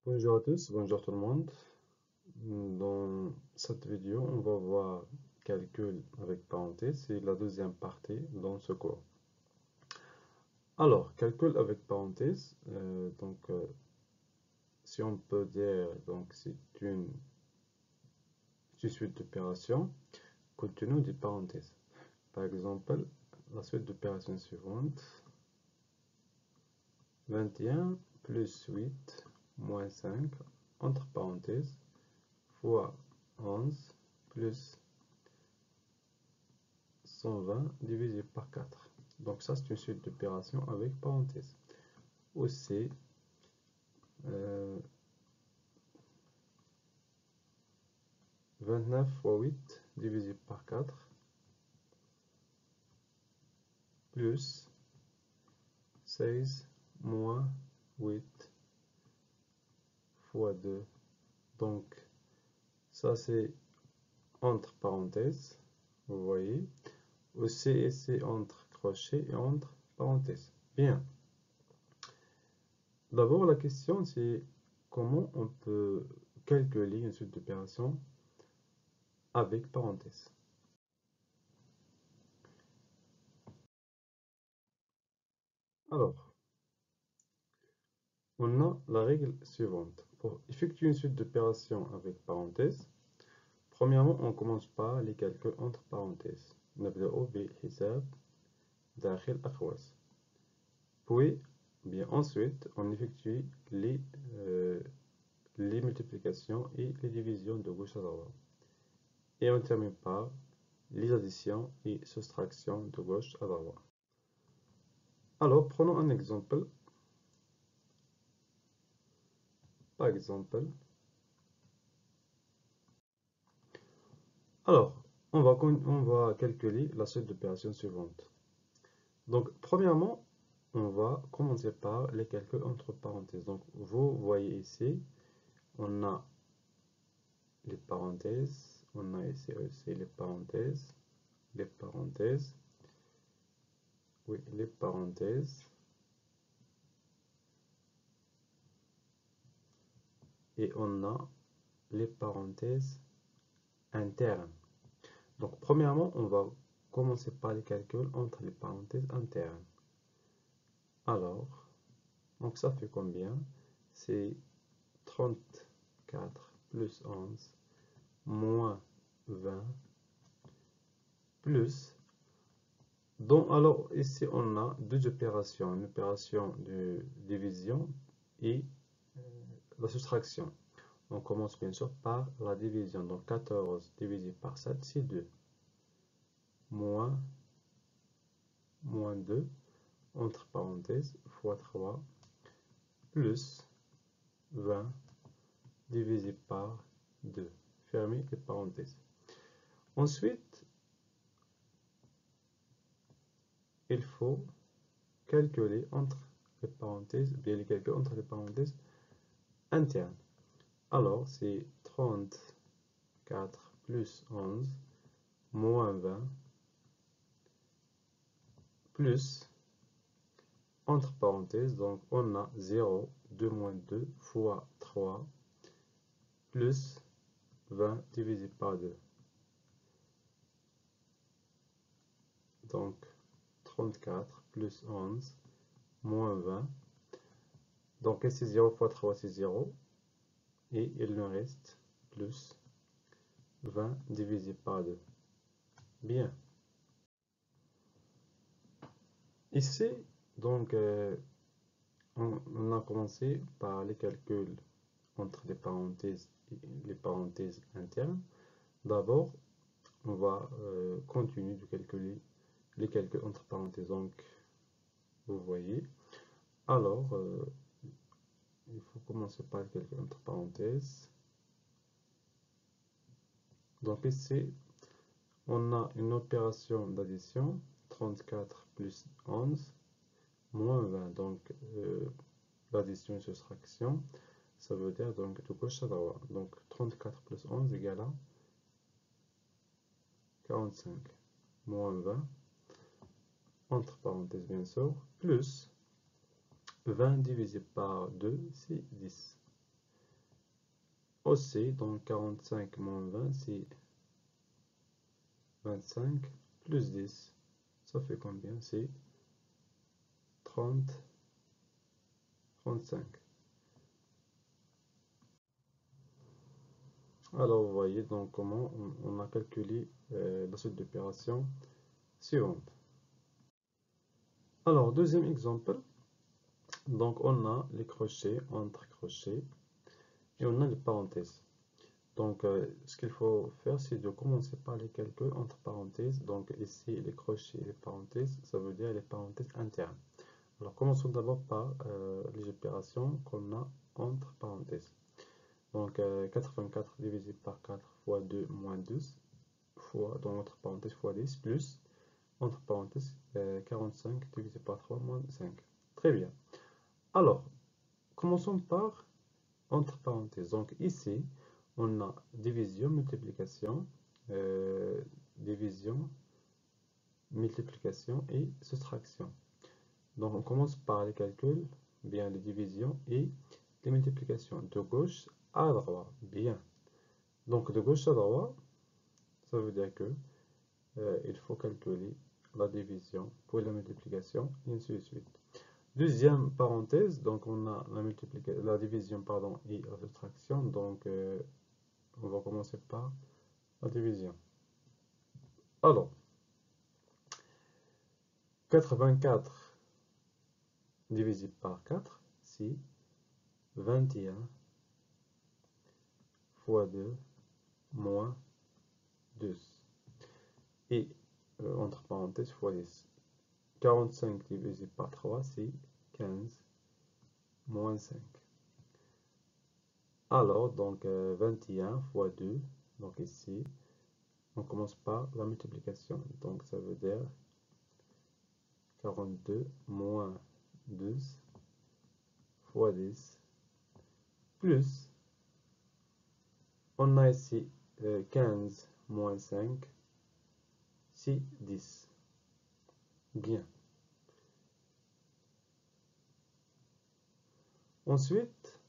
Bonjour à tous, bonjour tout le monde. Dans cette vidéo, on va voir calcul avec parenthèse. C'est la deuxième partie dans ce cours. Alors, calcul avec parenthèse, si on peut dire, c'est une suite d'opérations contenant des parenthèses. Par exemple, la suite d'opérations suivante, 21 plus 8 moins 5, entre parenthèses, fois 11 plus 120 divisé par 4. Donc ça, c'est une suite d'opérations avec parenthèse. Aussi, 29 fois 8 divisé par 4 plus 16 moins 8 fois 2. Donc ça, c'est entre parenthèses, vous voyez. Aussi, c'est entre crochets et entre parenthèses. Bien. D'abord, la question, c'est comment on peut calculer une suite d'opérations avec parenthèses. Alors, on a la règle suivante. Pour effectuer une suite d'opérations avec parenthèses, premièrement, on commence par les calculs entre parenthèses. نبدأ بحساب داخل أقواس. Puis, bien ensuite, on effectue les multiplications et les divisions de gauche à droite. Et on termine par les additions et soustractions de gauche à droite. Alors, prenons un exemple. Par exemple, alors, on va calculer la suite d'opérations suivantes. Donc, premièrement, on va commencer par les calculs entre parenthèses. Donc, vous voyez ici, on a les parenthèses, on a ici aussi les parenthèses, oui, les parenthèses, et on a les parenthèses internes. Donc, premièrement, on va commencer par les calculs entre les parenthèses internes. Alors, donc ça fait combien? C'est 34 plus 11 moins 20 plus. Donc, alors ici on a deux opérations, une opération de division et la soustraction. On commence bien sûr par la division. Donc 14 divisé par 7, c'est 2. Moins 2, entre parenthèses, fois 3, plus 20 divisé par 2. Fermez les parenthèses. Ensuite, il faut calculer entre les parenthèses, bien les calculs entre les parenthèses internes. Alors, c'est 34 plus 11 moins 20 plus, entre parenthèses, donc on a 0, 2 moins 2 fois 3 plus 20 divisé par 2. Donc, 34 plus 11 moins 20. Donc, ici 0 fois 3, c'est 0. Et il nous reste plus 20 divisé par 2. Bien. Ici, donc, on a commencé par les calculs entre les parenthèses et les parenthèses internes. D'abord, on va continuer de calculer les calculs entre parenthèses. Donc, vous voyez. Alors, il faut commencer par le calcul entre parenthèses. Donc ici, on a une opération d'addition, 34 plus 11, moins 20. Donc, l'addition et soustraction, ça veut dire donc de gauche à droite. Donc, 34 plus 11 égale à 45, moins 20, entre parenthèses bien sûr, plus 20 divisé par 2, c'est 10. Aussi, donc 45 moins 20, c'est 25 plus 10. Ça fait combien? C'est 30, 35. Alors, vous voyez donc comment on a calculé la suite d'opérations suivante. Alors, deuxième exemple. Donc, on a les crochets entre crochets et on a les parenthèses. Donc, ce qu'il faut faire, c'est de commencer par les calculs entre parenthèses. Donc, ici, les crochets et les parenthèses, ça veut dire les parenthèses internes. Alors, commençons d'abord par les opérations qu'on a entre parenthèses. Donc, 84 divisé par 4 fois 2 moins 12 fois, donc entre parenthèses fois 10, plus, entre parenthèses, 45 divisé par 3 moins 5. Très bien. Alors, commençons par entre parenthèses. Donc, ici, on a division, multiplication, euh, division, multiplication et soustraction. Donc, on commence par les calculs, bien les divisions et les multiplications de gauche à droite. Bien. Donc, de gauche à droite, ça veut dire que il faut calculer la division pour la multiplication et ainsi de suite. Deuxième parenthèse, donc on a la division pardon, et la soustraction. Donc, on va commencer par la division. Alors, 84 divisé par 4, c'est 21 fois 2 moins 12. Et entre parenthèses fois 10. 45 divisé par 3, c'est 15 moins 5. Alors, donc 21 fois 2, donc ici, on commence par la multiplication. Donc ça veut dire 42 moins 12 fois 10, plus, on a ici 15 moins 5, c'est 10. Bien. Ensuite,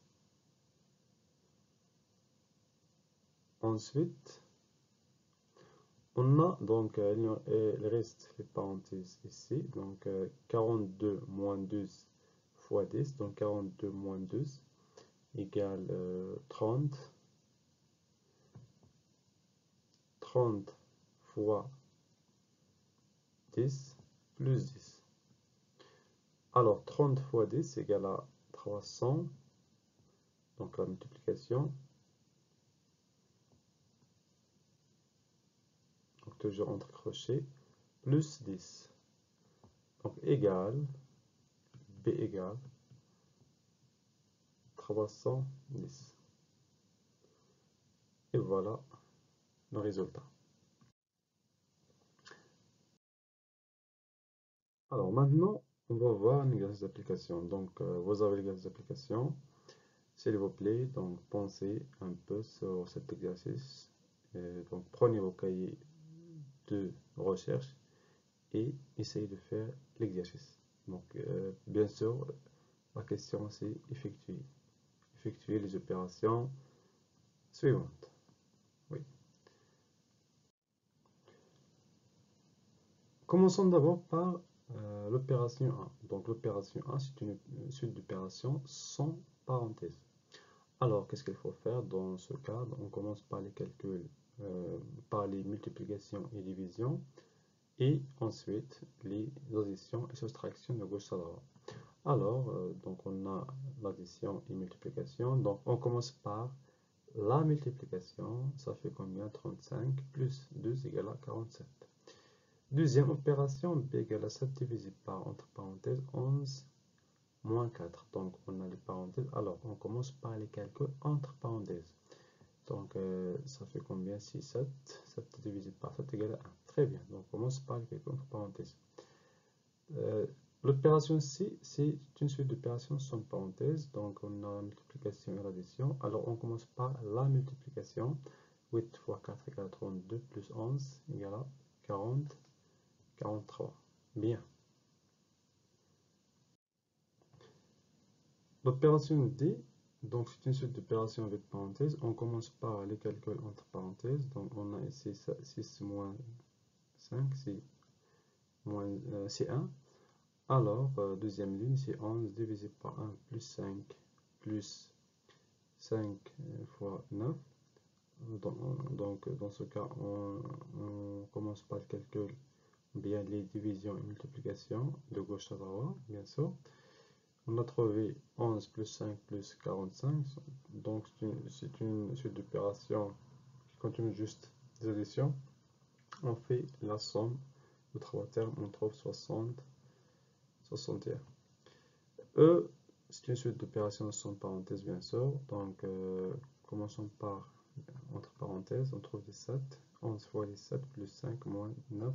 on a donc, il reste les parenthèses ici, donc 42 moins 12 fois 10, donc 42 moins 12 égale 30. 30 fois 10 plus 10. Alors 30 fois 10 égale à 300, donc la multiplication, donc toujours entre crochets, plus 10. Donc égale, B égale 310. Et voilà le résultat. Alors maintenant, on va voir un exercice d'application. Donc vous avez l'exercice d'application. S'il vous plaît, donc pensez un peu sur cet exercice. Donc prenez vos cahiers de recherche et essayez de faire l'exercice. Donc bien sûr, la question c'est effectuer les opérations suivantes. Oui. Commençons d'abord par l'opération 1. Donc l'opération 1, c'est une suite d'opérations sans parenthèse. Alors, qu'est-ce qu'il faut faire dans ce cas? On commence par les calculs, par les multiplications et divisions, et ensuite les additions et soustractions de gauche à droite. Alors, donc on a l'addition et multiplication. Donc, on commence par la multiplication. Ça fait combien? 35 plus 2 égale à 47. Deuxième opération, b égale à 7 divisé par, entre parenthèses, 11 moins 4. Donc, on a les parenthèses. Alors, on commence par les calculs entre parenthèses. Donc, ça fait combien? 6, 7. 7 divisé par 7 égale à 1. Très bien. Donc, on commence par les calculs entre parenthèses. L'opération C, c'est une suite d'opérations sans parenthèses. Donc, on a la multiplication et l'addition. Alors, on commence par la multiplication. 8 fois 4 égale à 32, plus 11 égale à 40, 43. Bien. L'opération D, Donc, c'est une suite d'opérations avec parenthèses. On commence par les calculs entre parenthèses. Donc, on a ici 6 moins 5, c'est 1. Alors, deuxième ligne, c'est 11 divisé par 1 plus 5 plus 5 fois 9. Donc, dans ce cas, on commence par le calcul, bien les divisions et multiplications de gauche à droite, bien sûr. On a trouvé 11 plus 5 plus 45. Donc, c'est une suite d'opérations qui continue juste des additions. On fait la somme de trois termes, on trouve 60, 61. E, c'est une suite d'opérations sans parenthèse, bien sûr. Donc, commençons par, entre parenthèses, on trouve 17. 11 fois 17 plus 5 moins 9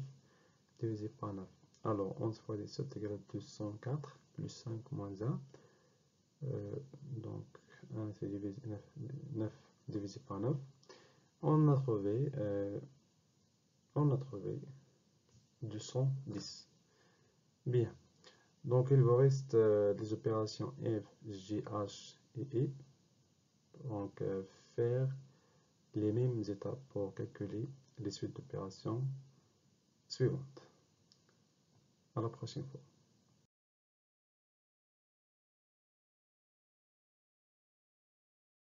divisé par 9. Alors, 11 fois 17 égale 204 plus 5 moins 1. Donc, 1 c'est divisé, 9 divisé par 9. On a trouvé 210. Bien. Donc, il vous reste les opérations F, G, H et E. Donc, faire les mêmes étapes pour calculer les suites d'opérations suivantes. À la prochaine fois.